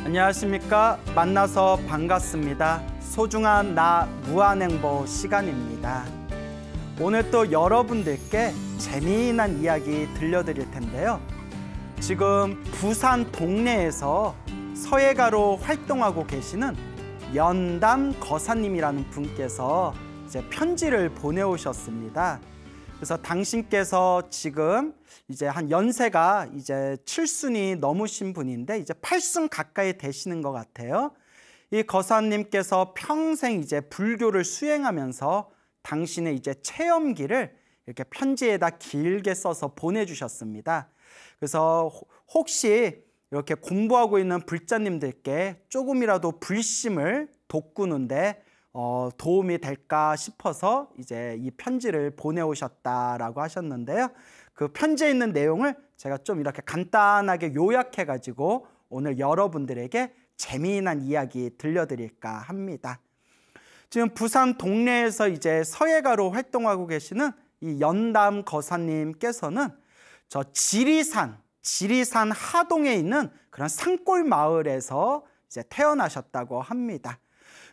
안녕하십니까. 만나서 반갑습니다. 소중한 나 무한행보 시간입니다. 오늘 또 여러분들께 재미난 이야기 들려드릴 텐데요. 지금 부산 동네에서 서예가로 활동하고 계시는 연담 거사님이라는 분께서 이제 편지를 보내오셨습니다. 그래서 당신께서 지금 이제 한 연세가 이제 7순이 넘으신 분인데 이제 8순 가까이 되시는 것 같아요. 이 거사님께서 평생 이제 불교를 수행하면서 당신의 이제 체험기를 이렇게 편지에다 길게 써서 보내주셨습니다. 그래서 혹시 이렇게 공부하고 있는 불자님들께 조금이라도 불심을 돋구는데 도움이 될까 싶어서 이제 이 편지를 보내오셨다라고 하셨는데요. 그 편지에 있는 내용을 제가 좀 이렇게 간단하게 요약해가지고 오늘 여러분들에게 재미난 이야기 들려드릴까 합니다. 지금 부산 동네에서 이제 서예가로 활동하고 계시는 이 연담 거사님께서는 저 지리산 하동에 있는 그런 산골 마을에서 이제 태어나셨다고 합니다.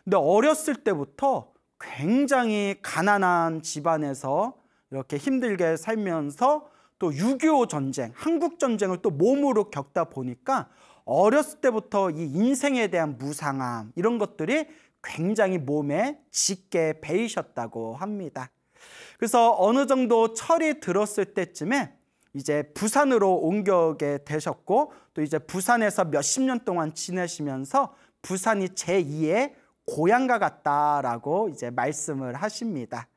근데 어렸을 때부터 굉장히 가난한 집안에서 이렇게 힘들게 살면서 또 6.25 전쟁, 한국 전쟁을 또 몸으로 겪다 보니까 어렸을 때부터 이 인생에 대한 무상함 이런 것들이 굉장히 몸에 짙게 배이셨다고 합니다. 그래서 어느 정도 철이 들었을 때쯤에 이제 부산으로 옮겨게 되셨고 또 이제 부산에서 몇십 년 동안 지내시면서 부산이 제2의 고향과 같다라고 이제 말씀을 하십니다.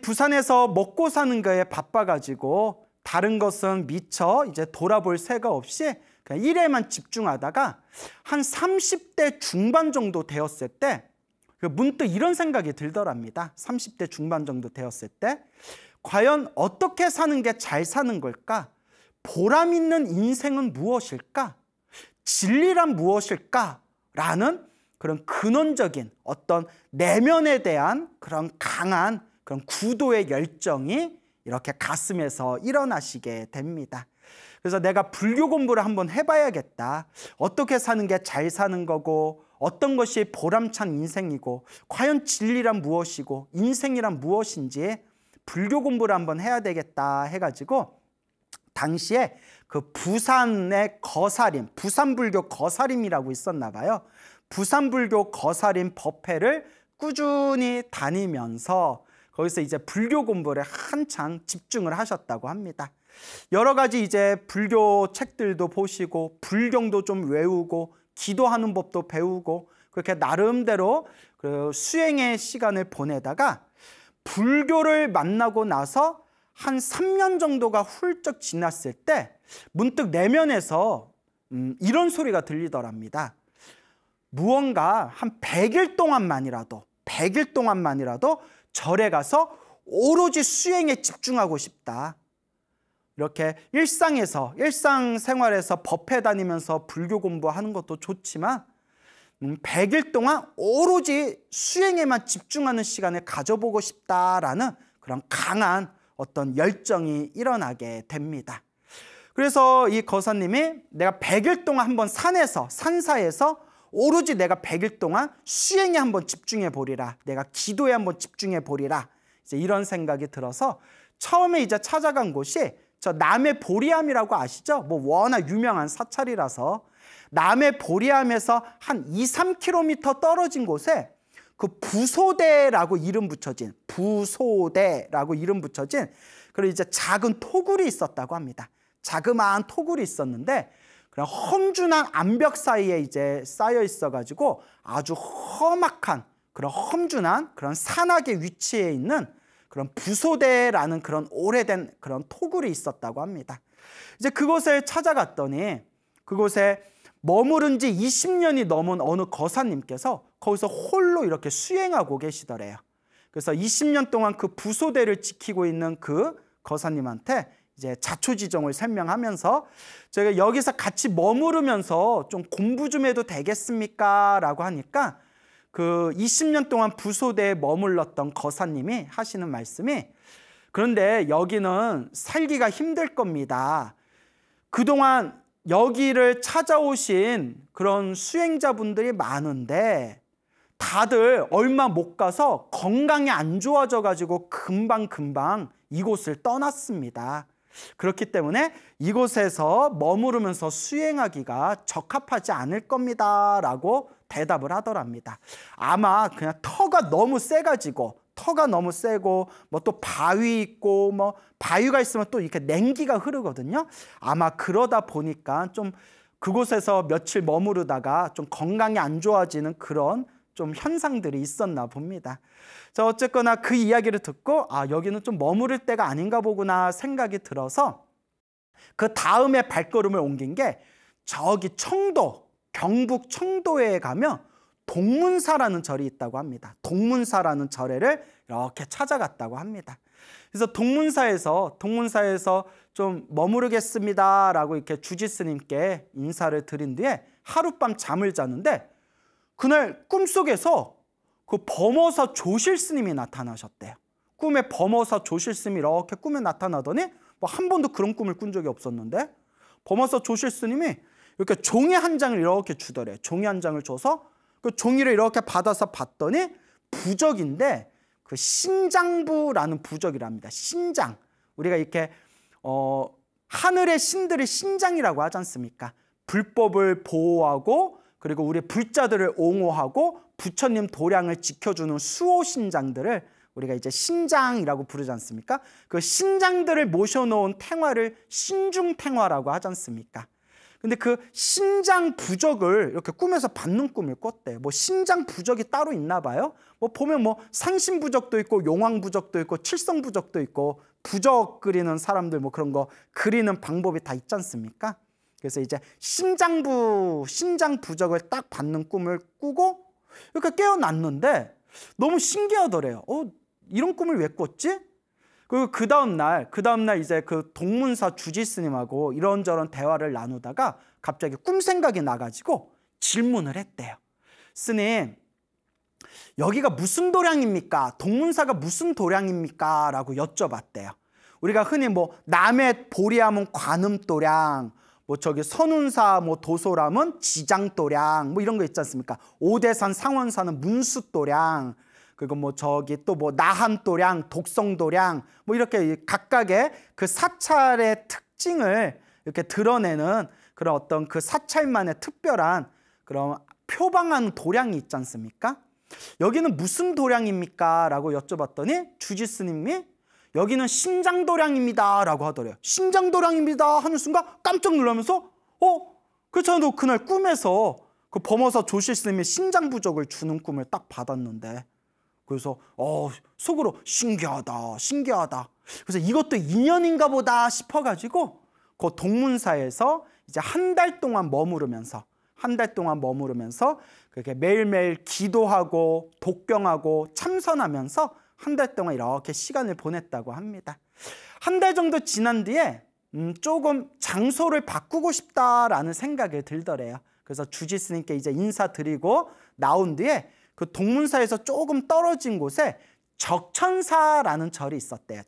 부산에서 먹고 사는 거에 바빠가지고 다른 것은 미처 이제 돌아볼 새가 없이 그냥 일에만 집중하다가 한 30대 중반 정도 되었을 때 문득 이런 생각이 들더랍니다. 30대 중반 정도 되었을 때 과연 어떻게 사는 게 잘 사는 걸까? 보람 있는 인생은 무엇일까? 진리란 무엇일까? 라는 그런 근원적인 어떤 내면에 대한 그런 강한 그런 구도의 열정이 이렇게 가슴에서 일어나시게 됩니다. 그래서 내가 불교 공부를 한번 해봐야겠다. 어떻게 사는 게 잘 사는 거고 어떤 것이 보람찬 인생이고 과연 진리란 무엇이고 인생이란 무엇인지 불교 공부를 한번 해야 되겠다 해가지고 당시에 그 부산의 거사림, 부산불교 거사림이라고 있었나 봐요. 부산불교 거사림 법회를 꾸준히 다니면서 거기서 이제 불교 공부를 한창 집중을 하셨다고 합니다. 여러 가지 이제 불교 책들도 보시고 불경도 좀 외우고 기도하는 법도 배우고 그렇게 나름대로 그 수행의 시간을 보내다가 불교를 만나고 나서 한 3년 정도가 훌쩍 지났을 때 문득 내면에서 이런 소리가 들리더랍니다. 무언가 한 100일 동안만이라도 절에 가서 오로지 수행에 집중하고 싶다. 이렇게 일상생활에서 법회 다니면서 불교 공부하는 것도 좋지만 100일 동안 오로지 수행에만 집중하는 시간을 가져보고 싶다라는 그런 강한 어떤 열정이 일어나게 됩니다. 그래서 이 거사님이 내가 100일 동안 한번 산사에서 오로지 내가 100일 동안 수행에 한번 집중해 보리라. 내가 기도에 한번 집중해 보리라. 이제 이런 생각이 들어서 처음에 이제 찾아간 곳이 저 남해 보리암이라고 아시죠? 뭐 워낙 유명한 사찰이라서 남해 보리암에서 한 2-3km 떨어진 곳에 그 부소대라고 이름 붙여진 그리고 이제 작은 토굴이 있었다고 합니다. 자그마한 토굴이 있었는데 그런 험준한 암벽 사이에 이제 쌓여 있어가지고 아주 험악한 그런 험준한 그런 산악의 위치에 있는 그런 부소대라는 그런 오래된 그런 토굴이 있었다고 합니다. 이제 그곳에 찾아갔더니 그곳에 머무른 지 20년이 넘은 어느 거사님께서 거기서 홀로 이렇게 수행하고 계시더래요. 그래서 20년 동안 그 부소대를 지키고 있는 그 거사님한테 이제 자초지종을 설명하면서 제가 여기서 같이 머무르면서 좀 공부 좀 해도 되겠습니까? 라고 하니까 그 20년 동안 부소대에 머물렀던 거사님이 하시는 말씀이 그런데 여기는 살기가 힘들 겁니다. 그동안 여기를 찾아오신 그런 수행자분들이 많은데 다들 얼마 못 가서 건강이 안 좋아져 가지고 금방 이곳을 떠났습니다. 그렇기 때문에 이곳에서 머무르면서 수행하기가 적합하지 않을 겁니다 라고 대답을 하더랍니다. 아마 그냥 터가 너무 세고 뭐 또 바위 있고 뭐 바위가 있으면 또 이렇게 냉기가 흐르거든요. 아마 그러다 보니까 좀 그곳에서 며칠 머무르다가 좀 건강이 안 좋아지는 그런 좀 현상들이 있었나 봅니다. 자, 어쨌거나 그 이야기를 듣고 여기는 좀 머무를 때가 아닌가 보구나 생각이 들어서 그 다음에 발걸음을 옮긴 게 저기 청도, 경북 청도에 가면 동문사라는 절이 있다고 합니다. 동문사라는 절에를 이렇게 찾아갔다고 합니다. 그래서 동문사에서 좀 머무르겠습니다라고 이렇게 주지스님께 인사를 드린 뒤에 하룻밤 잠을 자는데 그날 꿈속에서 그 범어사 조실스님이 나타나셨대요. 꿈에 범어사 조실스님이 이렇게 꿈에 나타나더니 뭐 한 번도 그런 꿈을 꾼 적이 없었는데 범어사 조실스님이 이렇게 종이 한 장을 이렇게 주더래요. 종이 한 장을 줘서 그 종이를 이렇게 받아서 봤더니 부적인데 그 신장부라는 부적이랍니다. 신장. 우리가 이렇게 하늘의 신들의 신장이라고 하지 않습니까? 불법을 보호하고 그리고 우리 불자들을 옹호하고 부처님 도량을 지켜주는 수호신장들을 우리가 이제 신장이라고 부르지 않습니까? 그 신장들을 모셔놓은 탱화를 신중탱화라고 하지 않습니까? 근데 그 신장 부적을 이렇게 꿈에서 받는 꿈을 꿨대요. 뭐 신장 부적이 따로 있나 봐요. 뭐 보면 뭐 상신 부적도 있고 용왕 부적도 있고 칠성 부적도 있고 부적 그리는 사람들 뭐 그런 거 그리는 방법이 다 있지 않습니까? 그래서 이제 신장 부적을 딱 받는 꿈을 꾸고 이렇게 깨어났는데 너무 신기하더래요. 이런 꿈을 왜 꿨지? 그 다음날 이제 그 동문사 주지스님하고 이런저런 대화를 나누다가 갑자기 꿈 생각이 나가지고 질문을 했대요. 스님, 여기가 무슨 도량입니까? 동문사가 무슨 도량입니까? 라고 여쭤봤대요. 우리가 흔히 뭐 남해 보리함은 관음도량, 뭐 저기 선운사 뭐 도소람은 지장도량 뭐 이런 거 있지 않습니까? 오대산 상원사는 문수도량, 그리고 뭐 저기 또 뭐 나한도량, 독성도량 뭐 이렇게 각각의 그 사찰의 특징을 이렇게 드러내는 그런 어떤 그 사찰만의 특별한 그런 표방한 도량이 있지 않습니까? 여기는 무슨 도량입니까? 라고 여쭤봤더니 주지스님이 여기는 신장도량입니다 라고 하더래요. 신장도량입니다 하는 순간 깜짝 놀라면서 그렇잖아, 너 그날 꿈에서 그 범어사 조실스님이 신장부적을 주는 꿈을 딱 받았는데, 그래서 속으로 신기하다. 그래서 이것도 인연인가 보다 싶어가지고 그 동문사에서 이제 한 달 동안 머무르면서 그렇게 매일매일 기도하고 독경하고 참선하면서 한 달 동안 이렇게 시간을 보냈다고 합니다. 한 달 정도 지난 뒤에 조금 장소를 바꾸고 싶다라는 생각이 들더래요. 그래서 주지스님께 이제 인사드리고 나온 뒤에 그 동문사에서 조금 떨어진 곳에 적천사라는 절이 있었대요.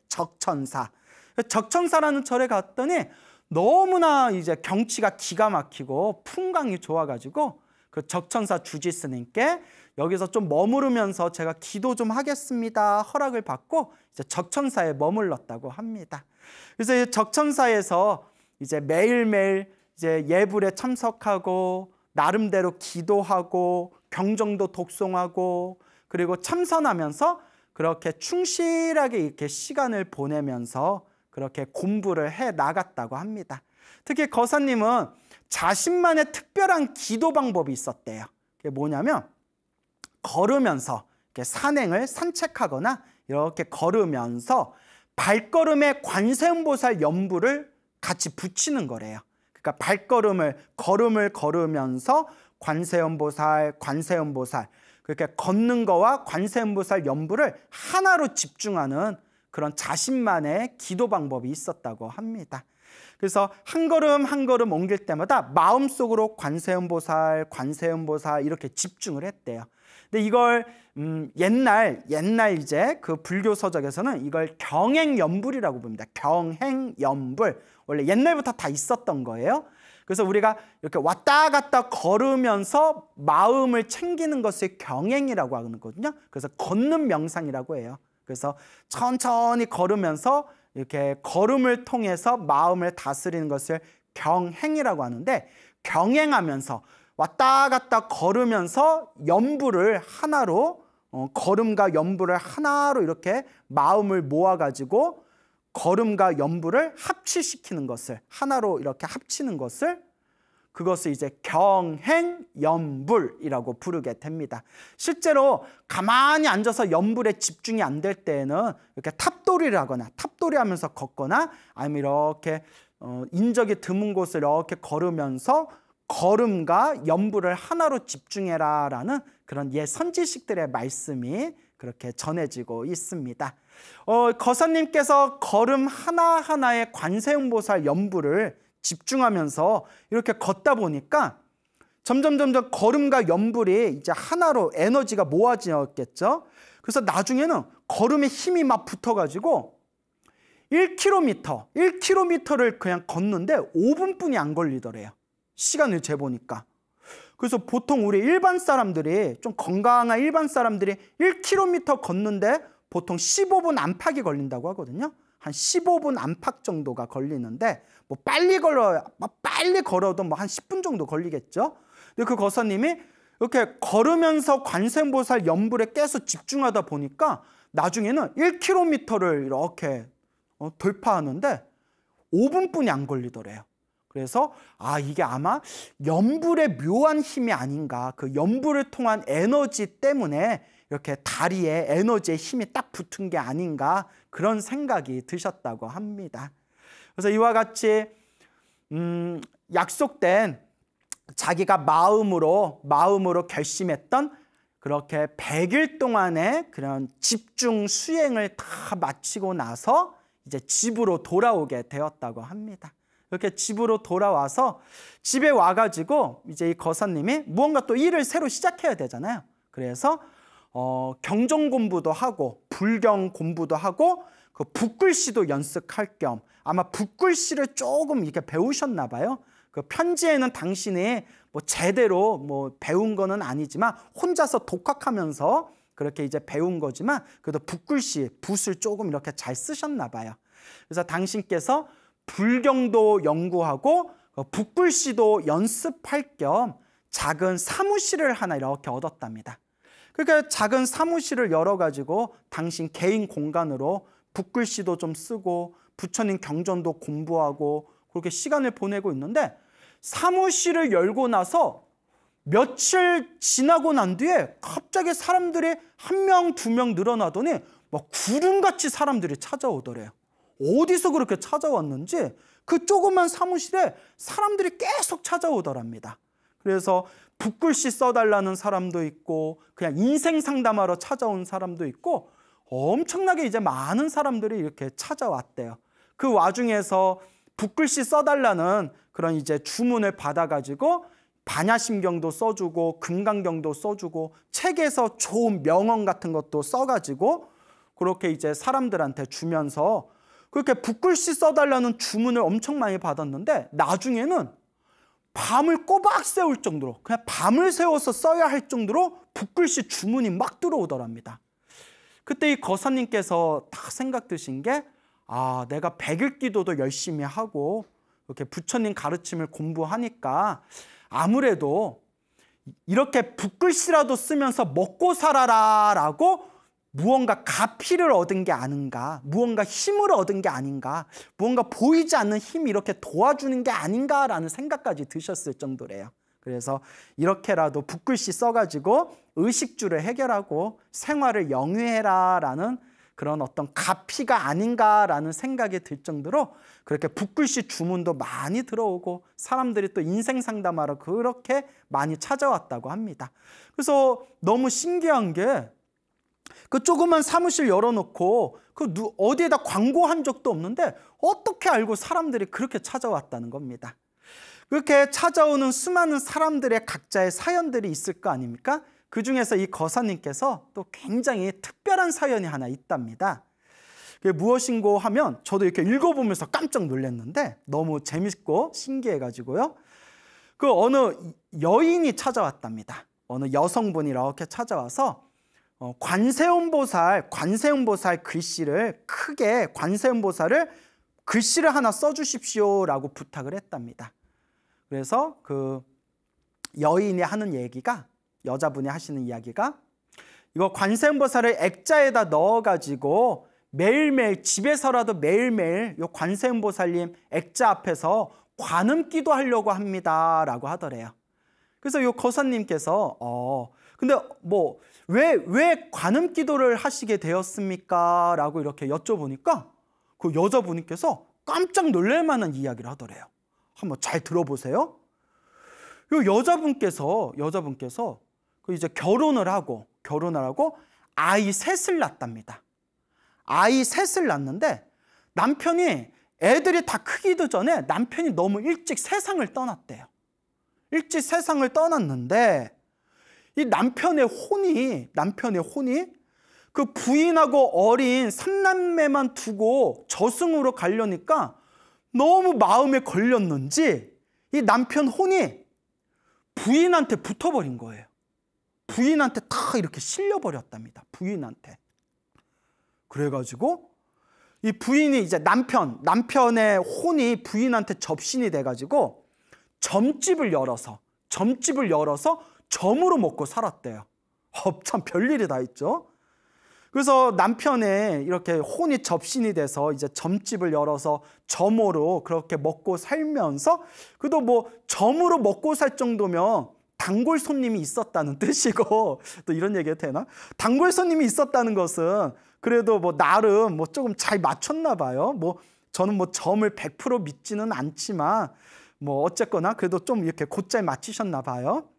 적천사라는 절에 갔더니 너무나 이제 경치가 기가 막히고 풍광이 좋아가지고 그 적천사 주지스님께 여기서 좀 머무르면서 제가 기도 좀 하겠습니다 허락을 받고 이제 적천사에 머물렀다고 합니다. 그래서 이 적천사에서 이제 매일매일 이제 예불에 참석하고 나름대로 기도하고 경정도 독송하고 그리고 참선하면서 그렇게 충실하게 이렇게 시간을 보내면서 그렇게 공부를 해 나갔다고 합니다. 특히 거사님은 자신만의 특별한 기도 방법이 있었대요. 그게 뭐냐면 걸으면서 이렇게 산책하거나 이렇게 걸으면서 발걸음에 관세음보살 연부를 같이 붙이는 거래요. 그러니까 걸음을 걸으면서 관세음보살 그렇게 걷는 거와 관세음보살 연부를 하나로 집중하는 그런 자신만의 기도 방법이 있었다고 합니다. 그래서 한 걸음 옮길 때마다 마음속으로 관세음보살 이렇게 집중을 했대요. 근데 이걸 옛날 이제 그 불교 서적에서는 이걸 경행연불이라고 부릅니다. 경행연불. 원래 옛날부터 다 있었던 거예요. 그래서 우리가 이렇게 왔다 갔다 걸으면서 마음을 챙기는 것을 경행이라고 하거든요. 그래서 걷는 명상이라고 해요. 그래서 천천히 걸으면서 이렇게 걸음을 통해서 마음을 다스리는 것을 경행이라고 하는데, 경행하면서 왔다 갔다 걸으면서 염불을 하나로, 걸음과 염불을 하나로 이렇게 마음을 모아가지고 걸음과 염불을 합치시키는 것을, 하나로 이렇게 합치는 것을, 그것을 이제 경행염불이라고 부르게 됩니다. 실제로 가만히 앉아서 염불에 집중이 안 될 때에는 이렇게 탑도리를 하거나, 탑도리 하면서 걷거나, 아니면 이렇게 인적이 드문 곳을 이렇게 걸으면서 걸음과 염불을 하나로 집중해라 라는 그런 옛 선지식들의 말씀이 그렇게 전해지고 있습니다. 거사님께서 걸음 하나하나의 관세음보살 염불을 집중하면서 이렇게 걷다 보니까 점점 걸음과 염불이 이제 하나로 에너지가 모아지었겠죠. 그래서 나중에는 걸음에 힘이 막 붙어가지고 1km를 그냥 걷는데 5분뿐이 안 걸리더래요. 시간을 재보니까. 그래서 보통 우리 일반 사람들이, 좀 건강한 일반 사람들이 1km 걷는데 보통 15분 안팎이 걸린다고 하거든요. 한 15분 안팎 정도가 걸리는데, 뭐 빨리 걸어도 뭐 한 10분 정도 걸리겠죠. 근데 그 거사님이 이렇게 걸으면서 관세음보살 염불에 계속 집중하다 보니까 나중에는 1km를 이렇게 돌파하는데 5분뿐이 안 걸리더래요. 그래서 이게 아마 염불의 묘한 힘이 아닌가, 그 염불을 통한 에너지 때문에 이렇게 다리에 에너지의 힘이 딱 붙은 게 아닌가, 그런 생각이 드셨다고 합니다. 그래서 이와 같이 약속된 자기가 마음으로 결심했던 그렇게 100일 동안의 그런 집중 수행을 다 마치고 나서 이제 집으로 돌아오게 되었다고 합니다. 이렇게 집으로 돌아와서 집에 와가지고 이제 이 거사님이 무언가 또 일을 새로 시작해야 되잖아요. 그래서 경전 공부도 하고 불경 공부도 하고 그 붓글씨도 연습할 겸, 아마 붓글씨를 조금 이렇게 배우셨나 봐요. 그 편지에는 당신이 뭐 제대로 뭐 배운 거는 아니지만 혼자서 독학하면서 그렇게 이제 배운 거지만 그래도 붓글씨, 붓을 조금 이렇게 잘 쓰셨나 봐요. 그래서 당신께서 불경도 연구하고 붓글씨도 연습할 겸 작은 사무실을 하나 이렇게 얻었답니다. 그러니까 작은 사무실을 열어가지고 당신 개인 공간으로 붓글씨도 좀 쓰고 부처님 경전도 공부하고 그렇게 시간을 보내고 있는데, 사무실을 열고 나서 며칠 지나고 난 뒤에 갑자기 사람들이 1명, 2명 늘어나더니 막 구름같이 사람들이 찾아오더래요. 어디서 그렇게 찾아왔는지 그 조그만 사무실에 사람들이 계속 찾아오더랍니다. 그래서 붓글씨 써달라는 사람도 있고 그냥 인생 상담하러 찾아온 사람도 있고 엄청나게 이제 많은 사람들이 이렇게 찾아왔대요. 그 와중에서 붓글씨 써달라는 그런 이제 주문을 받아가지고 반야심경도 써주고 금강경도 써주고 책에서 좋은 명언 같은 것도 써가지고 그렇게 이제 사람들한테 주면서 그렇게 붓글씨 써달라는 주문을 엄청 많이 받았는데, 나중에는 밤을 꼬박 세울 정도로, 그냥 밤을 새워서 써야 할 정도로 붓글씨 주문이 막 들어오더랍니다. 그때 이 거사님께서 딱 생각 드신 게, 내가 100일 기도도 열심히 하고 이렇게 부처님 가르침을 공부하니까 아무래도 이렇게 붓글씨라도 쓰면서 먹고 살아라 라고 무언가 가피를 얻은 게 아닌가, 무언가 힘을 얻은 게 아닌가, 무언가 보이지 않는 힘이 이렇게 도와주는 게 아닌가라는 생각까지 드셨을 정도래요. 그래서 이렇게라도 붓글씨 써가지고 의식주를 해결하고 생활을 영위해라 라는 그런 어떤 가피가 아닌가라는 생각이 들 정도로 그렇게 붓글씨 주문도 많이 들어오고 사람들이 또 인생 상담하러 그렇게 많이 찾아왔다고 합니다. 그래서 너무 신기한 게, 그 조그만 사무실 열어놓고 어디에다 광고한 적도 없는데 어떻게 알고 사람들이 그렇게 찾아왔다는 겁니다. 그렇게 찾아오는 수많은 사람들의 각자의 사연들이 있을 거 아닙니까? 그 중에서 이 거사님께서 또 굉장히 특별한 사연이 하나 있답니다. 그게 무엇인고 하면 저도 이렇게 읽어보면서 깜짝 놀랐는데 너무 재밌고 신기해가지고요. 그 어느 여인이 찾아왔답니다. 어느 여성분이 이렇게 찾아와서 관세음보살 글씨를 크게 관세음보살을 글씨를 하나 써주십시오라고 부탁을 했답니다. 그래서 그 여인이 하는 얘기가, 여자분이 하시는 이야기가, 이거 관세음보살을 액자에다 넣어가지고 매일매일 집에서라도 매일매일 요 관세음보살님 액자 앞에서 관음기도 하려고 합니다 라고 하더래요. 그래서 요 거사님께서 근데 뭐 왜 관음기도를 하시게 되었습니까? 라고 이렇게 여쭤보니까 그 여자분께서 깜짝 놀랄 만한 이야기를 하더래요. 한번 잘 들어보세요. 요 여자분께서 그 이제 결혼을 하고 아이 셋을 낳답니다. 아이 셋을 낳는데 남편이, 애들이 다 크기도 전에 남편이 너무 일찍 세상을 떠났대요. 일찍 세상을 떠났는데 이 남편의 혼이 그 부인하고 어린 삼남매만 두고 저승으로 가려니까 너무 마음에 걸렸는지 이 남편 혼이 부인한테 붙어버린 거예요. 부인한테 다 이렇게 실려버렸답니다. 부인한테. 그래가지고 이 부인이 이제 남편의 혼이 부인한테 접신이 돼가지고 점집을 열어서 점으로 먹고 살았대요. 참 별일이 다 있죠. 그래서 남편의 이렇게 혼이 접신이 돼서 이제 점집을 열어서 점으로 그렇게 먹고 살면서, 그래도 뭐 점으로 먹고 살 정도면 단골 손님이 있었다는 뜻이고, 또 이런 얘기가 되나? 단골 손님이 있었다는 것은 그래도 뭐 나름 뭐 조금 잘 맞췄나 봐요. 뭐 저는 뭐 점을 100% 믿지는 않지만 뭐 어쨌거나 그래도 좀 이렇게 곧잘 맞추셨나 봐요.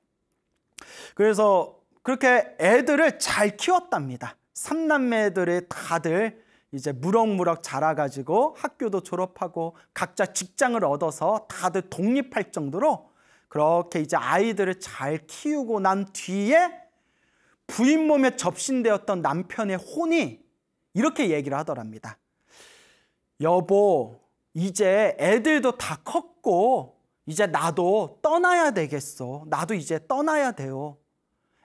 그래서 그렇게 애들을 잘 키웠답니다. 삼남매들이 다들 이제 무럭무럭 자라가지고 학교도 졸업하고 각자 직장을 얻어서 다들 독립할 정도로 그렇게 이제 아이들을 잘 키우고 난 뒤에 부인 몸에 접신되었던 남편의 혼이 이렇게 얘기를 하더랍니다. 여보, 이제 애들도 다 컸고 이제 나도 떠나야 되겠어. 나도 이제 떠나야 돼요.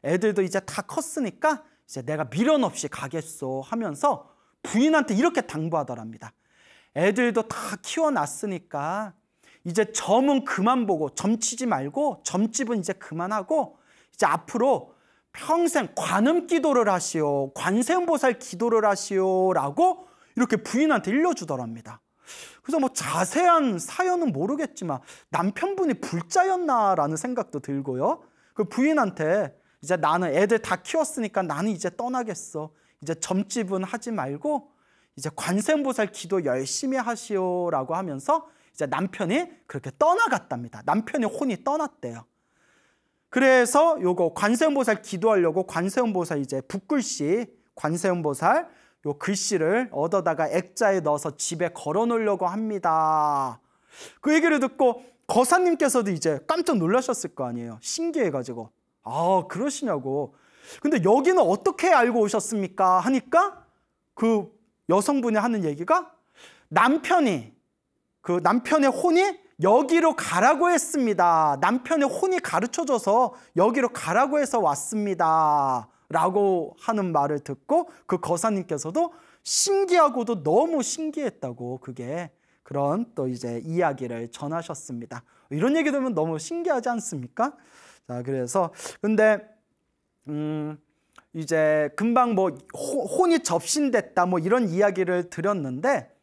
애들도 이제 다 컸으니까 이제 내가 미련 없이 가겠어 하면서 부인한테 이렇게 당부하더랍니다. 애들도 다 키워놨으니까 이제 점은 그만 보고, 점치지 말고 점집은 이제 그만하고 이제 앞으로 평생 관음 기도를 하시오, 관세음보살 기도를 하시오 라고 이렇게 부인한테 일러주더랍니다. 그래서 뭐 자세한 사연은 모르겠지만 남편분이 불자였나라는 생각도 들고요. 그 부인한테 이제 나는 애들 다 키웠으니까 나는 이제 떠나겠어. 이제 점집은 하지 말고 이제 관세음보살 기도 열심히 하시오라고 하면서 이제 남편이 그렇게 떠나갔답니다. 남편의 혼이 떠났대요. 그래서 요거 관세음보살 기도하려고 관세음보살 이제 붓글씨 관세음보살 요 글씨를 얻어다가 액자에 넣어서 집에 걸어 놓으려고 합니다. 그 얘기를 듣고 거사님께서도 이제 깜짝 놀라셨을 거 아니에요. 신기해가지고. 아, 그러시냐고. 근데 여기는 어떻게 알고 오셨습니까? 하니까 그 여성분이 하는 얘기가 남편의 혼이 여기로 가라고 했습니다. 남편의 혼이 가르쳐줘서 여기로 가라고 해서 왔습니다. 라고 하는 말을 듣고 그 거사님께서도 신기하고도 너무 신기했다고, 그게 그런 또 이제 이야기를 전하셨습니다. 이런 얘기 들으면 너무 신기하지 않습니까? 자, 그래서 근데 이제 금방 뭐 혼이 접신됐다 뭐 이런 이야기를 드렸는데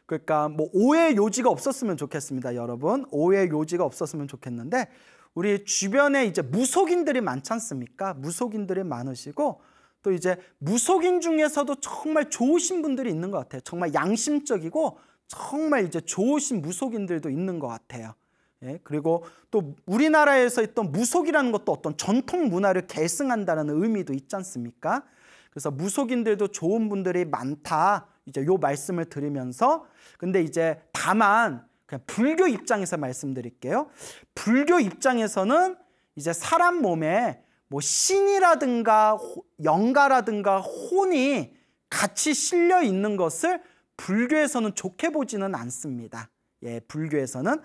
그러니까 뭐 오해 요지가 없었으면 좋겠습니다, 여러분. 오해 요지가 없었으면 좋겠는데 우리 주변에 이제 무속인들이 많지 않습니까? 무속인들이 많으시고 또 이제 무속인 중에서도 정말 좋으신 분들이 있는 것 같아요. 정말 양심적이고 정말 이제 좋으신 무속인들도 있는 것 같아요. 예, 그리고 또 우리나라에서 있던 무속이라는 것도 어떤 전통 문화를 계승한다는 의미도 있지 않습니까? 그래서 무속인들도 좋은 분들이 많다, 이제 요 말씀을 드리면서, 근데 이제 다만 그냥 불교 입장에서 말씀드릴게요. 불교 입장에서는 이제 사람 몸에 뭐 신이라든가 영가라든가 혼이 같이 실려 있는 것을 불교에서는 좋게 보지는 않습니다. 예, 불교에서는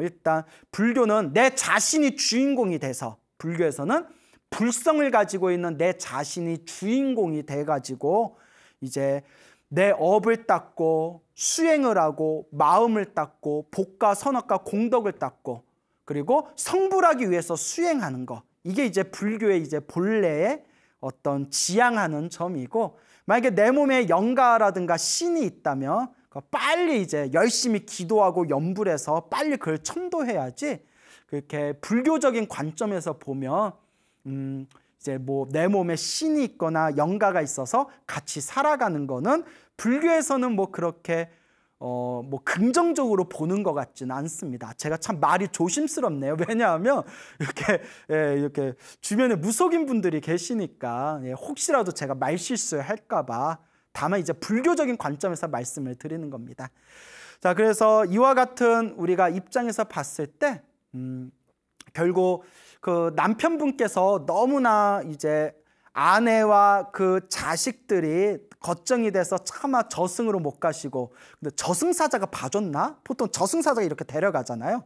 일단 불교는 내 자신이 주인공이 돼서, 불교에서는 불성을 가지고 있는 내 자신이 주인공이 돼가지고 이제 내 업을 닦고 수행을 하고 마음을 닦고 복과 선악과 공덕을 닦고 그리고 성불하기 위해서 수행하는 거, 이게 이제 불교의 이제 본래의 어떤 지향하는 점이고, 만약에 내 몸에 영가라든가 신이 있다면 빨리 이제 열심히 기도하고 염불해서 빨리 그걸 천도해야지, 그렇게 불교적인 관점에서 보면 이제 뭐 내 몸에 신이 있거나 영가가 있어서 같이 살아가는 거는 불교에서는 뭐 그렇게 뭐 긍정적으로 보는 것 같지는 않습니다. 제가 참 말이 조심스럽네요. 왜냐하면 이렇게 주변에 무속인 분들이 계시니까 혹시라도 제가 말 실수할까 봐, 다만 이제 불교적인 관점에서 말씀을 드리는 겁니다. 자, 그래서 이와 같은 우리가 입장에서 봤을 때 결국 그 남편분께서 너무나 이제 아내와 그 자식들이 걱정이 돼서 차마 저승으로 못 가시고, 근데 저승사자가 봐줬나? 보통 저승사자가 이렇게 데려가잖아요.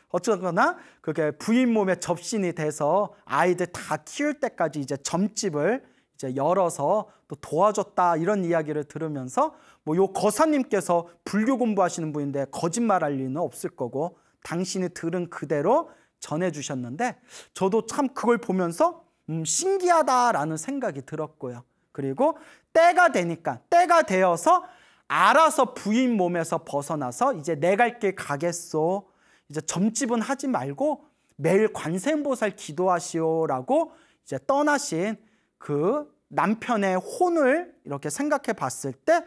어쩌거나 그게 부인 몸에 접신이 돼서 아이들 다 키울 때까지 이제 점집을 이제 열어서 또 도와줬다, 이런 이야기를 들으면서 뭐 요 거사님께서 불교 공부하시는 분인데 거짓말할 리는 없을 거고 당신이 들은 그대로 전해주셨는데, 저도 참 그걸 보면서 신기하다라는 생각이 들었고요. 그리고 때가 되니까, 때가 되어서 알아서 부인 몸에서 벗어나서 이제 내 갈 길 가겠소, 이제 점집은 하지 말고 매일 관세음보살 기도하시오라고 이제 떠나신 그 남편의 혼을 이렇게 생각해 봤을 때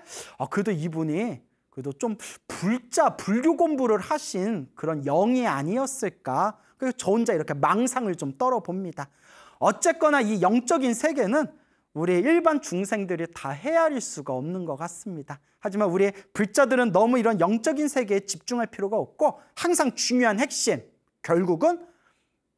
그래도 이분이 그래도 좀 불교 공부를 하신 그런 영이 아니었을까, 그래서 저 혼자 이렇게 망상을 좀 떨어봅니다. 어쨌거나 이 영적인 세계는 우리 일반 중생들이 다 헤아릴 수가 없는 것 같습니다. 하지만 우리 불자들은 너무 이런 영적인 세계에 집중할 필요가 없고, 항상 중요한 핵심, 결국은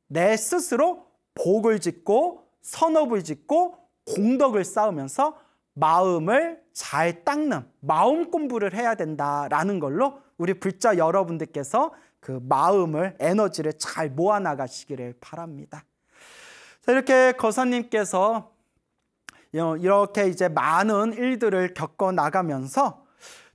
내 스스로 복을 짓고 선업을 짓고 공덕을 쌓으면서 마음을 잘 닦는 마음 공부를 해야 된다라는 걸로 우리 불자 여러분들께서 그 마음을, 에너지를 잘 모아나가시기를 바랍니다. 자, 이렇게 거사님께서 이렇게 이제 많은 일들을 겪어 나가면서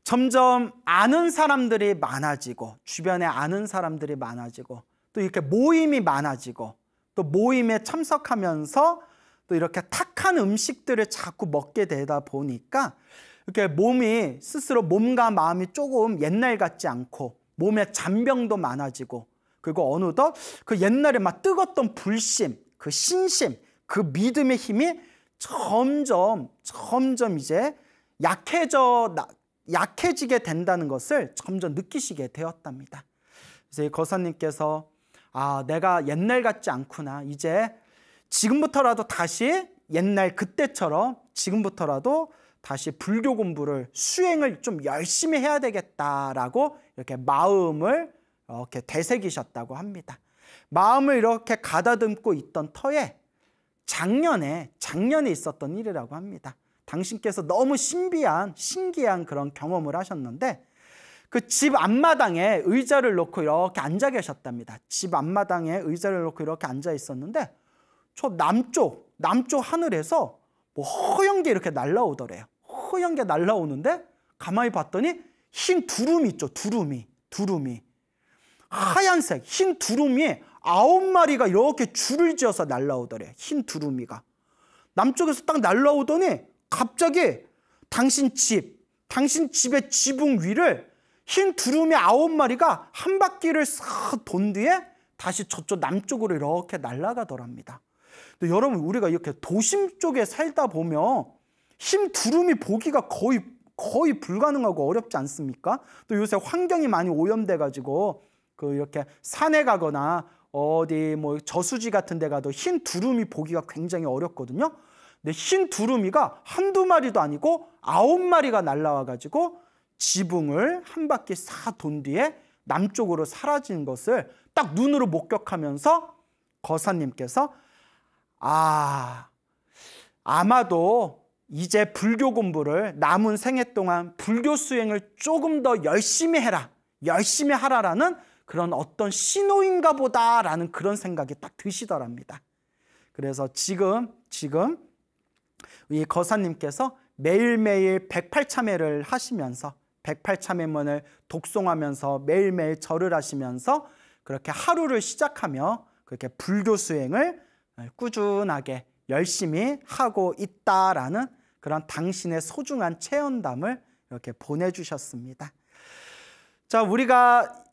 점점 아는 사람들이 많아지고, 주변에 아는 사람들이 많아지고, 또 이렇게 모임이 많아지고, 또 모임에 참석하면서 또 이렇게 탁한 음식들을 자꾸 먹게 되다 보니까 이렇게 몸이 스스로, 몸과 마음이 조금 옛날 같지 않고 몸에 잔병도 많아지고, 그리고 어느덧 그 옛날에 막 뜨겁던 불심, 그 신심, 그 믿음의 힘이 점점 이제 약해지게 된다는 것을 점점 느끼시게 되었답니다. 그래서 이 거사님께서 내가 옛날 같지 않구나, 이제 지금부터라도 다시 옛날 그때처럼 지금부터라도 다시 불교 공부를, 수행을 좀 열심히 해야 되겠다라고 이렇게 마음을 이렇게 되새기셨다고 합니다. 마음을 이렇게 가다듬고 있던 터에 작년에 있었던 일이라고 합니다. 당신께서 너무 신기한 그런 경험을 하셨는데, 그 집 앞마당에 의자를 놓고 이렇게 앉아 계셨답니다. 집 앞마당에 의자를 놓고 이렇게 앉아 있었는데, 저 남쪽 하늘에서 뭐 허연 게 이렇게 날라오더래요. 허연 게 날라오는데 가만히 봤더니 흰 두루미 있죠. 두루미. 하얀색 흰 두루미 9마리가 이렇게 줄을 지어서 날라오더래. 흰 두루미가 남쪽에서 딱 날라오더니 갑자기 당신 집의 지붕 위를 흰 두루미 9마리가 한 바퀴를 싹 돈 뒤에 다시 저쪽 남쪽으로 이렇게 날아가더랍니다. 근데 여러분, 우리가 이렇게 도심 쪽에 살다 보면 흰 두루미 보기가 거의 불가능하고 어렵지 않습니까? 또 요새 환경이 많이 오염돼 가지고 그 이렇게 산에 가거나 어디 뭐 저수지 같은 데 가도 흰 두루미 보기가 굉장히 어렵거든요. 근데 흰 두루미가 한두 마리도 아니고 9마리가 날라와 가지고 지붕을 한 바퀴 싹 돈 뒤에 남쪽으로 사라진 것을 딱 눈으로 목격하면서 거사님께서 아마도 이제 불교 공부를, 남은 생애 동안 불교 수행을 조금 더 열심히 하라라는 그런 어떤 신호인가 보다라는 그런 생각이 딱 드시더랍니다. 그래서 지금 이 거사님께서 매일매일 108참회를 하시면서 108참회문을 독송하면서 매일매일 절을 하시면서 그렇게 하루를 시작하며 그렇게 불교 수행을 꾸준하게 열심히 하고 있다라는 그런 당신의 소중한 체험담을 이렇게 보내주셨습니다. 자, 우리가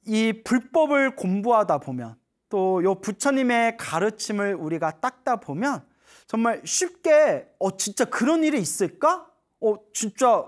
이 불법을 공부하다 보면 또 요 부처님의 가르침을 우리가 닦다 보면 정말 쉽게 진짜 그런 일이 있을까? 진짜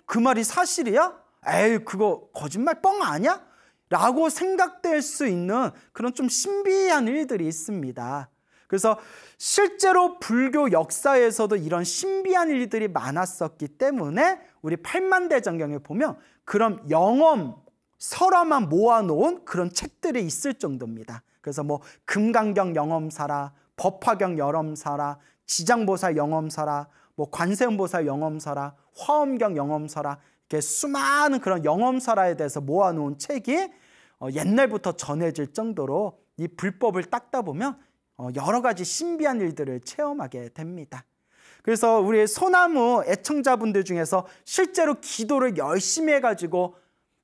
그 말이 사실이야? 에이, 그거 거짓말 뻥 아니야? 라고 생각될 수 있는 그런 좀 신비한 일들이 있습니다. 그래서 실제로 불교 역사에서도 이런 신비한 일들이 많았었기 때문에 우리 팔만대장경에 보면 그런 영험 설화만 모아놓은 그런 책들이 있을 정도입니다. 그래서 뭐 금강경 영험사라, 법화경 영험사라, 지장보살 영험사라, 뭐 관세음보살 영험사라, 화엄경 영험사라, 이렇게 수많은 그런 영험사라에 대해서 모아놓은 책이 옛날부터 전해질 정도로 이 불법을 닦다 보면 여러 가지 신비한 일들을 체험하게 됩니다. 그래서 우리 소나무 애청자분들 중에서 실제로 기도를 열심히 해가지고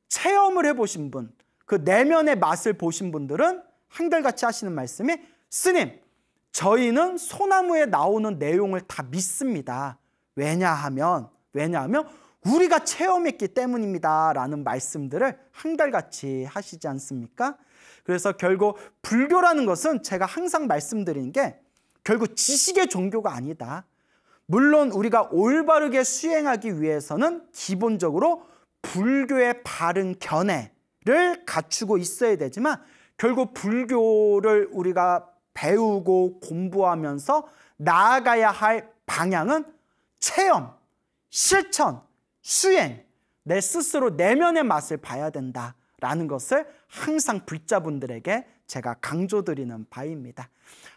체험을 해보신 분, 그 내면의 맛을 보신 분들은 한결같이 하시는 말씀이, 스님, 저희는 소나무에 나오는 내용을 다 믿습니다. 왜냐하면 우리가 체험했기 때문입니다 라는 말씀들을 한결같이 하시지 않습니까? 그래서 결국 불교라는 것은 제가 항상 말씀드리는 게 결국 지식의 종교가 아니다. 물론 우리가 올바르게 수행하기 위해서는 기본적으로 불교의 바른 견해를 갖추고 있어야 되지만 결국 불교를 우리가 배우고 공부하면서 나아가야 할 방향은 체험, 실천, 수행, 내 스스로 내면의 맛을 봐야 된다라는 것을 항상 불자분들에게 제가 강조드리는 바입니다.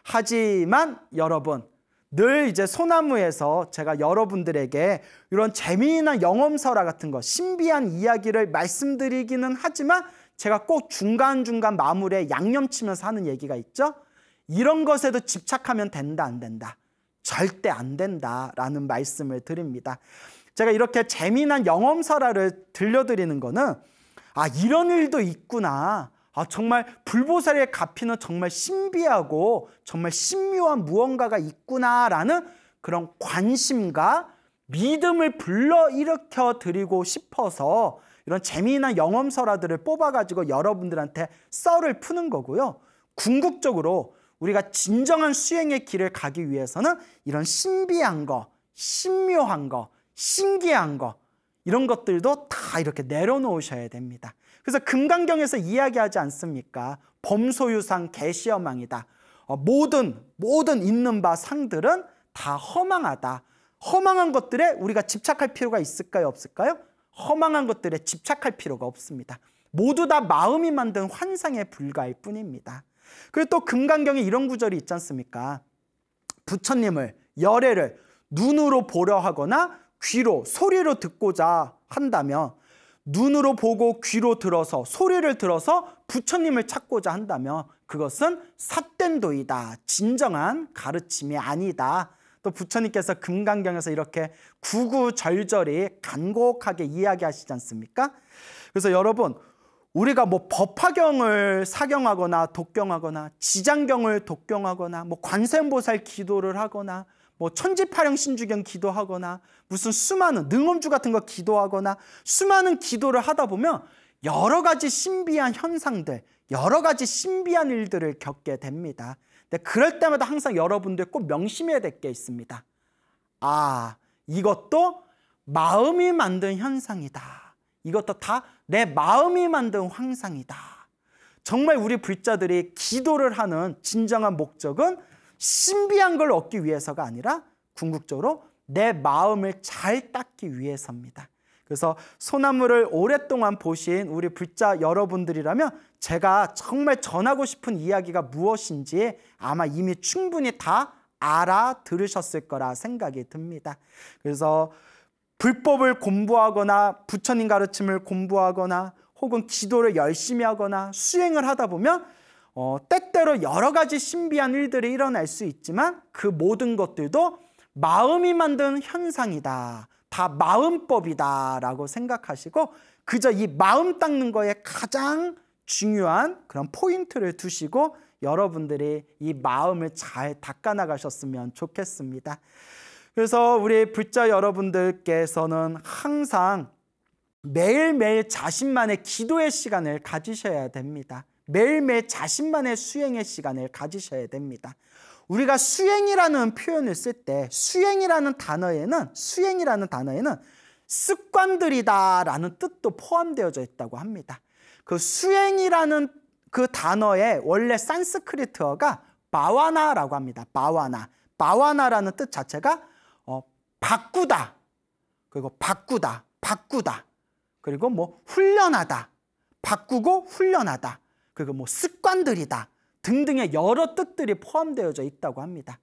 하지만 여러분, 늘 이제 소나무에서 제가 여러분들에게 이런 재미난 영험설화 같은 거, 신비한 이야기를 말씀드리기는 하지만 제가 꼭 중간중간 마무리에 양념치면서 하는 얘기가 있죠. 이런 것에도 집착하면 된다, 안 된다? 절대 안 된다라는 말씀을 드립니다. 제가 이렇게 재미난 영험설화를 들려드리는 거는 이런 일도 있구나. 정말 불보살의 가피는 정말 신비하고 정말 신묘한 무언가가 있구나라는 그런 관심과 믿음을 불러일으켜 드리고 싶어서 이런 재미난 영험설화들을 뽑아가지고 여러분들한테 썰을 푸는 거고요. 궁극적으로 우리가 진정한 수행의 길을 가기 위해서는 이런 신비한 거, 신묘한 거, 신기한 거, 이런 것들도 다 이렇게 내려놓으셔야 됩니다. 그래서 금강경에서 이야기하지 않습니까? 범소유상 개시여망이다. 모든 있는 바 상들은 다 허망하다. 허망한 것들에 우리가 집착할 필요가 있을까요? 없을까요? 허망한 것들에 집착할 필요가 없습니다. 모두 다 마음이 만든 환상에 불과할 뿐입니다. 그리고 또 금강경에 이런 구절이 있지 않습니까? 부처님을, 열애를 눈으로 보려 하거나 귀로, 소리로 듣고자 한다면, 눈으로 보고 귀로 들어서 소리를 들어서 부처님을 찾고자 한다면 그것은 삿된 도이다. 진정한 가르침이 아니다. 또 부처님께서 금강경에서 이렇게 구구절절히 간곡하게 이야기하시지 않습니까? 그래서 여러분, 우리가 뭐 법화경을 사경하거나 독경하거나 지장경을 독경하거나 뭐 관세음보살 기도를 하거나 뭐 천지파령 신주경 기도하거나 무슨 수많은 능엄주 같은 거 기도하거나 수많은 기도를 하다 보면 여러 가지 신비한 현상들, 여러 가지 신비한 일들을 겪게 됩니다. 근데 그럴 때마다 항상 여러분들 꼭 명심해야 될 게 있습니다. 이것도 마음이 만든 현상이다. 이것도 다 내 마음이 만든 환상이다. 정말 우리 불자들이 기도를 하는 진정한 목적은 신비한 걸 얻기 위해서가 아니라 궁극적으로 내 마음을 잘 닦기 위해서입니다. 그래서 소나무를 오랫동안 보신 우리 불자 여러분들이라면 제가 정말 전하고 싶은 이야기가 무엇인지 아마 이미 충분히 다 알아들으셨을 거라 생각이 듭니다. 그래서 불법을 공부하거나 부처님 가르침을 공부하거나 혹은 기도를 열심히 하거나 수행을 하다 보면 때때로 여러 가지 신비한 일들이 일어날 수 있지만 그 모든 것들도 마음이 만든 현상이다. 다 마음법이다 라고 생각하시고 그저 이 마음 닦는 거에 가장 중요한 그런 포인트를 두시고 여러분들이 이 마음을 잘 닦아나가셨으면 좋겠습니다. 그래서 우리 불자 여러분들께서는 항상 매일매일 자신만의 기도의 시간을 가지셔야 됩니다. 매일매일 자신만의 수행의 시간을 가지셔야 됩니다. 우리가 수행이라는 표현을 쓸 때 수행이라는 단어에는 습관들이다라는 뜻도 포함되어져 있다고 합니다. 그 수행이라는 그 단어의 원래 산스크리트어가 바와나라고 합니다. 바와나라는 뜻 자체가 바꾸다, 그리고 바꾸다, 그리고 뭐 훈련하다, 바꾸고 훈련하다, 그리고 뭐 습관들이다 등등의 여러 뜻들이 포함되어져 있다고 합니다.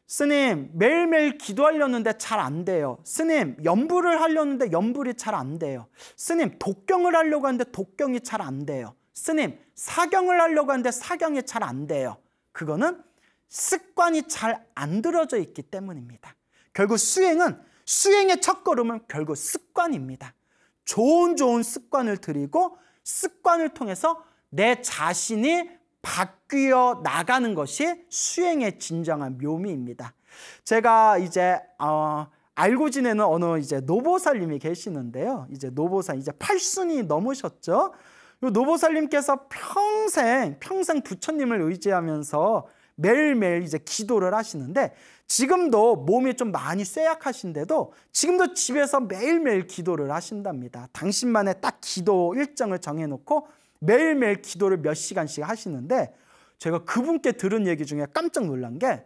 스님, 매일매일 기도하려는데 잘 안 돼요. 스님, 연불을 하려는데 연불이 잘 안 돼요. 스님, 독경을 하려고 하는데 독경이 잘 안 돼요. 스님, 사경을 하려고 하는데 사경이 잘 안 돼요. 그거는 습관이 잘 안 들어져 있기 때문입니다. 결국 수행의 첫걸음은 결국 습관입니다. 좋은 습관을 들이고 습관을 통해서 내 자신이 바뀌어 나가는 것이 수행의 진정한 묘미입니다. 제가 이제 알고 지내는 어느 이제 노보살님이 계시는데요. 이제 노보살 이제 8순이 넘으셨죠. 이 노보살님께서 평생 부처님을 의지하면서 매일매일 이제 기도를 하시는데 지금도 몸이 좀 많이 쇠약하신데도 지금도 집에서 매일매일 기도를 하신답니다. 당신만의 딱 기도 일정을 정해놓고 매일매일 기도를 몇 시간씩 하시는데 제가 그분께 들은 얘기 중에 깜짝 놀란 게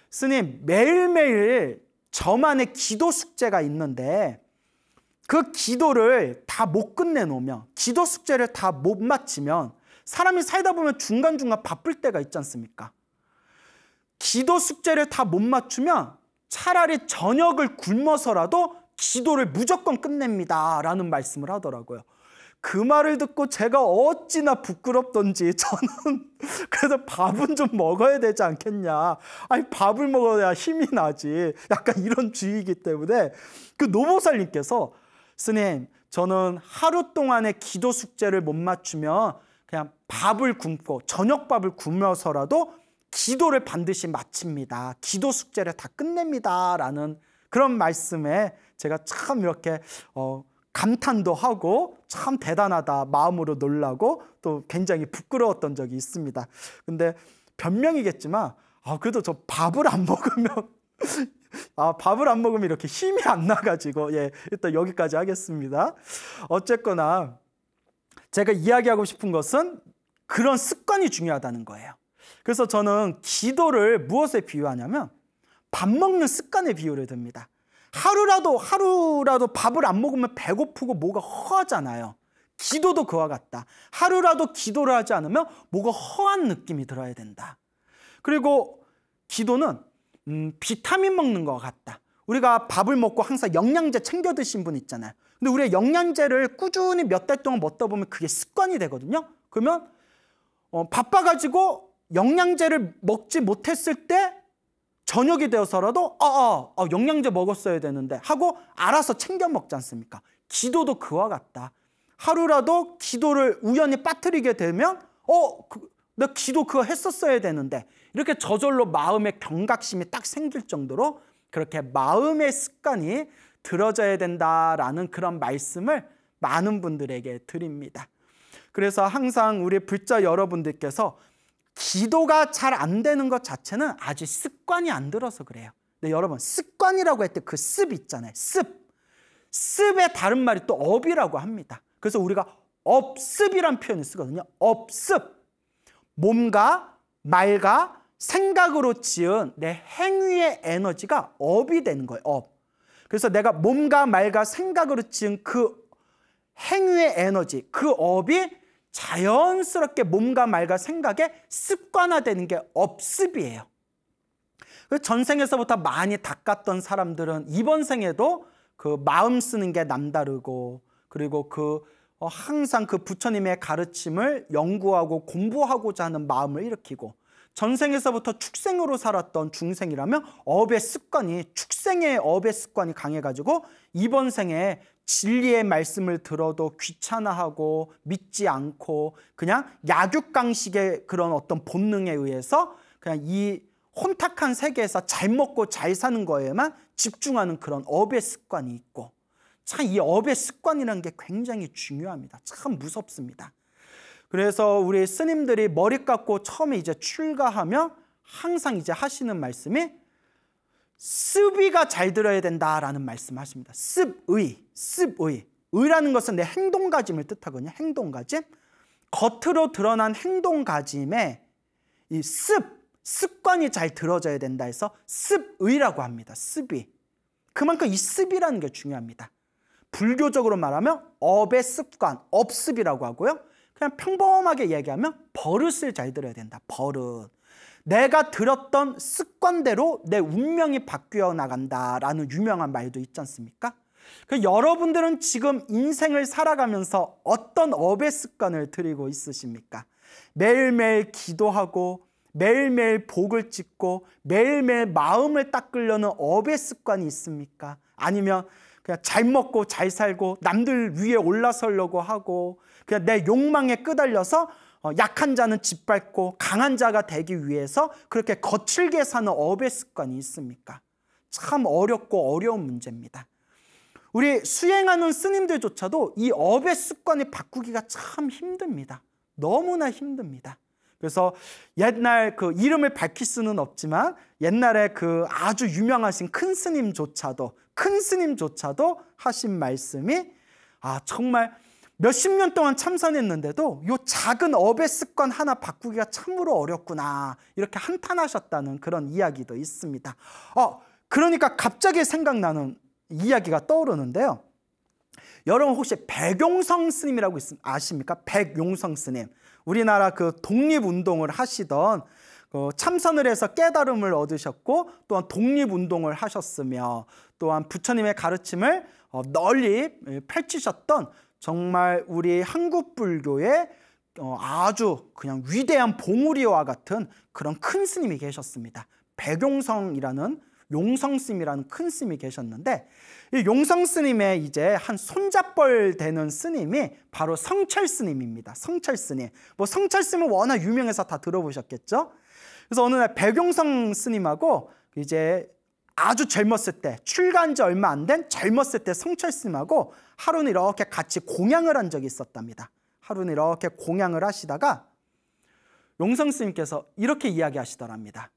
스님, 매일매일 저만의 기도 숙제가 있는데 그 기도를 다 못 끝내놓으면, 기도 숙제를 다 못 마치면 사람이 살다 보면 중간중간 바쁠 때가 있지 않습니까? 기도 숙제를 다 못 맞추면 차라리 저녁을 굶어서라도 기도를 무조건 끝냅니다 라는 말씀을 하더라고요. 그 말을 듣고 제가 어찌나 부끄럽던지 저는 그래도 밥은 좀 먹어야 되지 않겠냐. 아니 밥을 먹어야 힘이 나지. 약간 이런 주의이기 때문에 그 노보살님께서 스님, 저는 하루 동안의 기도 숙제를 못 맞추면 그냥 밥을 굶고 저녁밥을 굶어서라도 기도를 반드시 마칩니다. 기도 숙제를 다 끝냅니다 라는 그런 말씀에 제가 참 이렇게 감탄도 하고 참 대단하다 마음으로 놀라고 또 굉장히 부끄러웠던 적이 있습니다. 근데 변명이겠지만 그래도 저 밥을 안 먹으면 이렇게 힘이 안 나가지고 일단 여기까지 하겠습니다. 어쨌거나 제가 이야기하고 싶은 것은 그런 습관이 중요하다는 거예요. 그래서 저는 기도를 무엇에 비유하냐면 밥 먹는 습관에 비유를 듭니다. 하루라도 밥을 안 먹으면 배고프고 뭐가 허하잖아요. 기도도 그와 같다. 하루라도 기도를 하지 않으면 뭐가 허한 느낌이 들어야 된다. 그리고 기도는 비타민 먹는 것 같다. 우리가 밥을 먹고 항상 영양제 챙겨 드신 분 있잖아요. 근데 우리가 영양제를 꾸준히 몇 달 동안 먹다 보면 그게 습관이 되거든요. 그러면 바빠가지고 영양제를 먹지 못했을 때 저녁이 되어서라도 영양제 먹었어야 되는데 하고 알아서 챙겨 먹지 않습니까? 기도도 그와 같다. 하루라도 기도를 우연히 빠뜨리게 되면 나 기도 그거 했었어야 되는데 이렇게 저절로 마음의 경각심이 딱 생길 정도로 그렇게 마음의 습관이 들어져야 된다라는 그런 말씀을 많은 분들에게 드립니다. 그래서 항상 우리 불자 여러분들께서 기도가 잘 안 되는 것 자체는 아직 습관이 안 들어서 그래요. 근데 여러분, 습관이라고 할 때 그 습 있잖아요. 습의 다른 말이 또 업이라고 합니다. 그래서 우리가 업습이란 표현을 쓰거든요. 업습. 몸과 말과 생각으로 지은 내 행위의 에너지가 업이 되는 거예요. 업. 그래서 내가 몸과 말과 생각으로 지은 그 행위의 에너지, 그 업이 자연스럽게 몸과 말과 생각에 습관화되는 게 업습이에요. 전생에서부터 많이 닦았던 사람들은 이번 생에도 그 마음 쓰는 게 남다르고 그리고 그 항상 그 부처님의 가르침을 연구하고 공부하고자 하는 마음을 일으키고, 전생에서부터 축생으로 살았던 중생이라면 업의 습관이, 축생의 업의 습관이 강해가지고 이번 생에 진리의 말씀을 들어도 귀찮아하고 믿지 않고 그냥 약육강식의 그런 어떤 본능에 의해서 그냥 이 혼탁한 세계에서 잘 먹고 잘 사는 거에만 집중하는 그런 업의 습관이 있고, 참 이 업의 습관이라는 게 굉장히 중요합니다. 참 무섭습니다. 그래서 우리 스님들이 머리 깎고 처음에 이제 출가하면 항상 이제 하시는 말씀이 습의가 잘 들어야 된다라는 말씀을 하십니다. 습의. 의라는 것은 내 행동가짐을 뜻하거든요. 행동가짐. 겉으로 드러난 행동가짐에 이 습관이 잘 들어져야 된다 해서 습의라고 합니다. 습의. 그만큼 이 습이라는 게 중요합니다. 불교적으로 말하면 업의 습관, 업습이라고 하고요. 그냥 평범하게 얘기하면 버릇을 잘 들어야 된다. 버릇. 내가 들었던 습관대로 내 운명이 바뀌어 나간다라는 유명한 말도 있지 않습니까? 여러분들은 지금 인생을 살아가면서 어떤 업의 습관을 들이고 있으십니까? 매일매일 기도하고 매일매일 복을 짓고 매일매일 마음을 닦으려는 업의 습관이 있습니까? 아니면 그냥 잘 먹고 잘 살고 남들 위에 올라서려고 하고 그냥 내 욕망에 끄달려서 약한 자는 짓밟고 강한 자가 되기 위해서 그렇게 거칠게 사는 업의 습관이 있습니까? 참 어렵고 어려운 문제입니다. 우리 수행하는 스님들조차도 이 업의 습관을 바꾸기가 참 힘듭니다. 너무나 힘듭니다. 그래서 옛날 그 이름을 밝힐 수는 없지만 옛날에 그 아주 유명하신 큰 스님조차도 하신 말씀이 정말 몇십 년 동안 참선했는데도 이 작은 업의 습관 하나 바꾸기가 참으로 어렵구나 이렇게 한탄하셨다는 그런 이야기도 있습니다. 그러니까 갑자기 생각나는 이야기가 떠오르는데요. 여러분 혹시 백용성 스님이라고 아십니까? 백용성 스님. 우리나라 그 독립운동을 하시던 참선을 해서 깨달음을 얻으셨고 또한 독립운동을 하셨으며 또한 부처님의 가르침을 널리 펼치셨던 정말 우리 한국 불교의 아주 그냥 위대한 봉우리와 같은 그런 큰 스님이 계셨습니다. 백용성이라는 용성스님이라는 큰 스님이 계셨는데 이 용성스님의 이제 한 손잡벌 되는 스님이 바로 성철스님입니다. 성철스님. 성철스님은 워낙 유명해서 다 들어보셨겠죠? 그래서 어느 날 백용성 스님하고 이제 아주 젊었을 때 출가한 지 얼마 안 된 젊었을 때 성철스님하고 하루는 이렇게 같이 공양을 한 적이 있었답니다. 하루는 이렇게 공양을 하시다가 용성스님께서 이렇게 이야기하시더랍니다.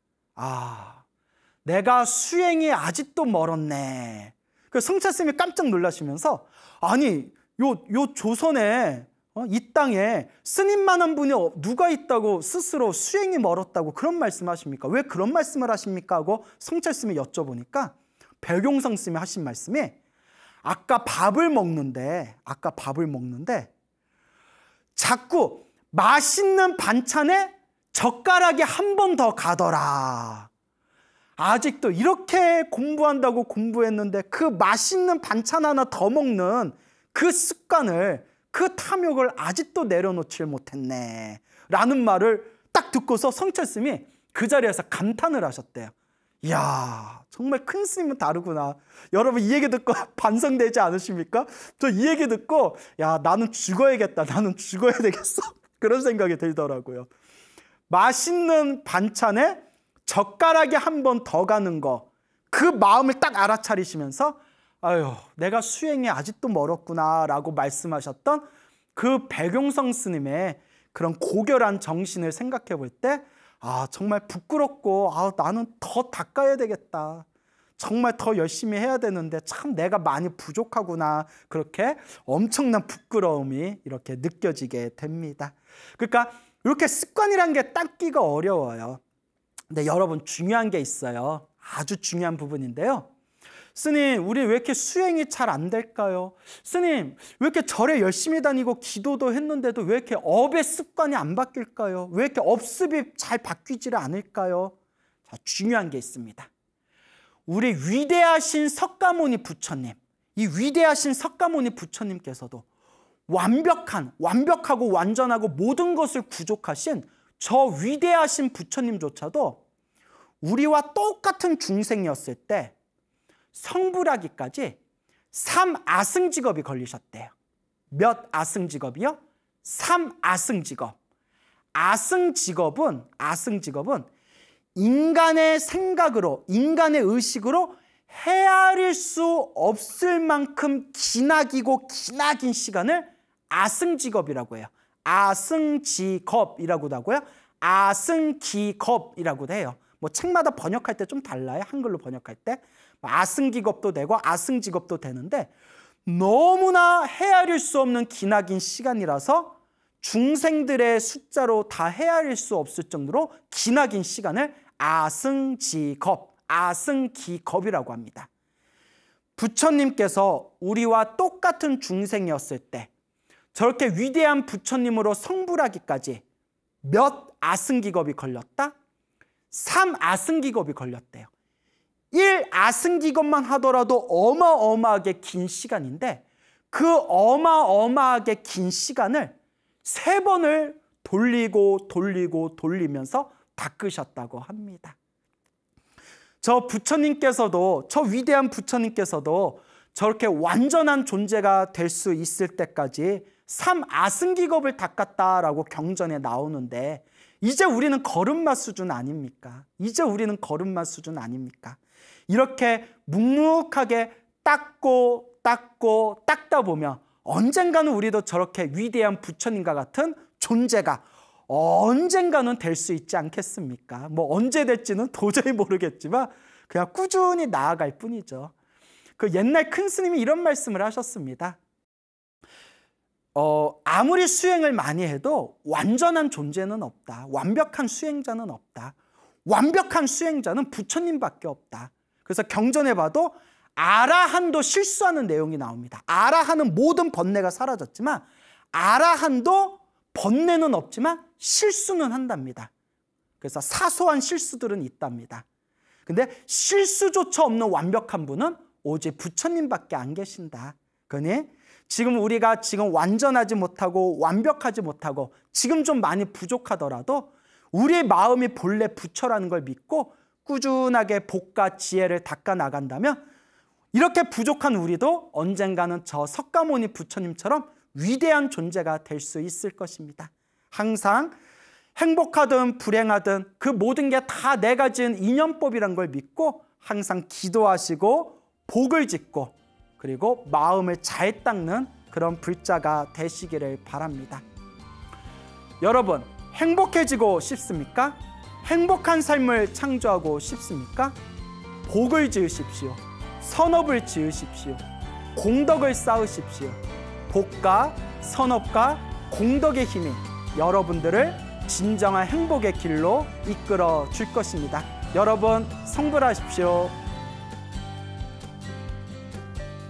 내가 수행이 아직도 멀었네. 그 성철스님이 깜짝 놀라시면서 아니 요 조선에 이 땅에 스님만한 분이 누가 있다고 스스로 수행이 멀었다고 그런 말씀하십니까? 왜 그런 말씀을 하십니까? 하고 성철스님이 여쭤보니까 백용성 스님이 하신 말씀이 아까 밥을 먹는데 자꾸 맛있는 반찬에 젓가락이 한 번 더 가더라. 아직도 이렇게 공부한다고 공부했는데 그 맛있는 반찬 하나 더 먹는 그 습관을 그 탐욕을 아직도 내려놓질 못했네 라는 말을 딱 듣고서 성철스님이 그 자리에서 감탄을 하셨대요. 이야 정말 큰 스님은 다르구나. 여러분 이 얘기 듣고 반성되지 않으십니까? 저 이 얘기 듣고 나는 죽어야겠다. 나는 죽어야 되겠어. 그런 생각이 들더라고요. 맛있는 반찬에 젓가락이 한 번 더 가는 거 그 마음을 딱 알아차리시면서 내가 수행이 아직도 멀었구나 라고 말씀하셨던 그 백용성 스님의 그런 고결한 정신을 생각해 볼 때 정말 부끄럽고 나는 더 닦아야 되겠다. 정말 더 열심히 해야 되는데 참 내가 많이 부족하구나. 그렇게 엄청난 부끄러움이 이렇게 느껴지게 됩니다. 그러니까 이렇게 습관이란 게 닦기가 어려워요. 근데 여러분 중요한 게 있어요. 아주 중요한 부분인데요. 스님, 우리 왜 이렇게 수행이 잘 안 될까요? 스님, 왜 이렇게 절에 열심히 다니고 기도도 했는데도 왜 이렇게 업의 습관이 안 바뀔까요? 왜 이렇게 업습이 잘 바뀌지를 않을까요? 자, 중요한 게 있습니다. 우리 위대하신 석가모니 부처님, 이 위대하신 석가모니 부처님께서도 완벽하고 완전하고 모든 것을 구족하신 저 위대하신 부처님조차도 우리와 똑같은 중생이었을 때 성불하기까지 3아승직업이 걸리셨대요. 몇 아승직업이요? 3아승직업. 아승직업은 인간의 생각으로, 인간의 의식으로 헤아릴 수 없을 만큼 기나기고 기나긴 시간을 아승직업이라고 해요. 아승직업이라고도 하고요. 아승기겁이라고도 해요. 뭐 책마다 번역할 때 좀 달라요. 한글로 번역할 때. 아승기겁도 되고 아승직업도 되는데 너무나 헤아릴 수 없는 기나긴 시간이라서 중생들의 숫자로 다 헤아릴 수 없을 정도로 기나긴 시간을 아승직업, 아승기겁이라고 합니다. 부처님께서 우리와 똑같은 중생이었을 때 저렇게 위대한 부처님으로 성불하기까지 몇 아승기겁이 걸렸다? 3아승기겁이 걸렸대요. 1아승기겁만 하더라도 어마어마하게 긴 시간인데 그 어마어마하게 긴 시간을 3번을 돌리면서 닦으셨다고 합니다. 저 위대한 부처님께서도 저렇게 완전한 존재가 될 수 있을 때까지 3아승기겁을 닦았다라고 경전에 나오는데 이제 우리는 걸음마 수준 아닙니까? 이렇게 묵묵하게 닦다 보면 언젠가는 우리도 저렇게 위대한 부처님과 같은 존재가 언젠가는 될 수 있지 않겠습니까? 뭐 언제 될지는 도저히 모르겠지만 그냥 꾸준히 나아갈 뿐이죠. 그 옛날 큰 스님이 이런 말씀을 하셨습니다. 아무리 수행을 많이 해도 완전한 존재는 없다. 완벽한 수행자는 없다. 완벽한 수행자는 부처님밖에 없다. 그래서 경전에 봐도 아라한도 실수하는 내용이 나옵니다. 아라한은 모든 번뇌가 사라졌지만 아라한도 번뇌는 없지만 실수는 한답니다. 그래서 사소한 실수들은 있답니다. 근데 실수조차 없는 완벽한 분은 오직 부처님밖에 안 계신다. 그러니 우리가 완전하지 못하고 완벽하지 못하고 지금 좀 많이 부족하더라도 우리의 마음이 본래 부처라는 걸 믿고 꾸준하게 복과 지혜를 닦아 나간다면 이렇게 부족한 우리도 언젠가는 저 석가모니 부처님처럼 위대한 존재가 될 수 있을 것입니다. 항상 행복하든 불행하든 그 모든 게 다 내가 지은 인연법이란 걸 믿고 항상 기도하시고 복을 짓고 그리고 마음을 잘 닦는 그런 불자가 되시기를 바랍니다. 여러분, 행복해지고 싶습니까? 행복한 삶을 창조하고 싶습니까? 복을 지으십시오. 선업을 지으십시오. 공덕을 쌓으십시오. 복과 선업과 공덕의 힘이 여러분들을 진정한 행복의 길로 이끌어 줄 것입니다. 여러분, 성불하십시오.